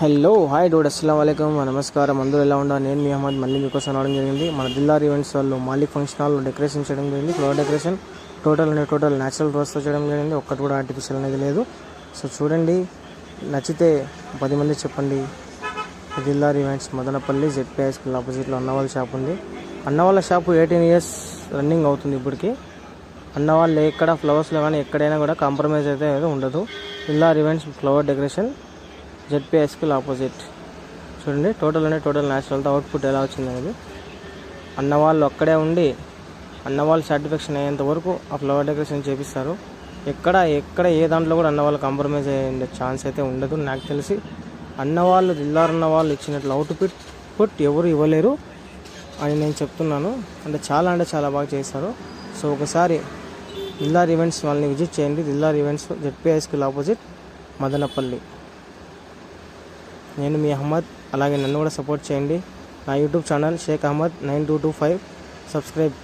Hello hi Dude అస్సలం వాలేకం నమస్కారం. అందరూ ఎలా ఉన్నారు? నేను మీ అహ్మద్ మళ్ళీ మీకోసం రావడం జరిగింది. మన దిల్లార్ ఈవెంట్స్ వాళ్ళు మాలిక్ ఫంక్షన్ హాల్లో డెకరేషన్ చేయడం జరిగింది. ఫ్లవర్ డెకరేషన్ టోటల్ న్యాచురల్ రోస్తో చేయడం జరిగింది. ఒక్కటి కూడా ఆర్టిఫిషియల్ అనేది లేదు. సో చూడండి, నచ్చితే 10 మంది చెప్పండి. దిల్లార్ ఈవెంట్స్ మదనపల్లి జెడ్పీ స్కూల్ ఆపోజిట్లో అన్నవాళ్ళ షాప్ ఉంది. అన్నవాళ్ళ షాపు 18 years రన్నింగ్ అవుతుంది ఇప్పటికి. అన్నవాళ్ళు ఎక్కడ ఫ్లవర్స్లో కానీ ఎక్కడైనా కూడా కాంప్రమైజ్ అయితే ఉండదు. Dillar events flower decoration ZP school opposite. చూడండి, టోటల్ న్యాచురల్తో అవుట్పుట్ ఎలా వచ్చింది అనేది. అన్నవాళ్ళు అక్కడే ఉండి అన్నవాళ్ళు సాటిస్ఫాక్షన్ అయ్యేంత వరకు ఆ ఫ్లవర్ డెకరేషన్ చేపిస్తారు. ఎక్కడ ఏ దాంట్లో కూడా అన్నవాళ్ళు కాంప్రమైజ్ అయ్యే ఛాన్స్ అయితే ఉండదు. నాకు తెలిసి అన్నవాళ్ళు దిల్లార్ అన్నవాళ్ళు ఇచ్చినట్లు అవుట్పుట్ ఎవరు ఇవ్వలేరు అని నేను చెప్తున్నాను. అంటే చాలా బాగా చేస్తారు. సో ఒకసారి దిల్లార్ ఈవెంట్స్ వాళ్ళని విజిట్ చేయండి. Dillar events ZP school opposite Madanapalle. నేను మీ అహ్మద్. అలాగే నన్ను కూడా సపోర్ట్ చేయండి. నా YouTube channel Sheikh Ahmed 9225 subscribe.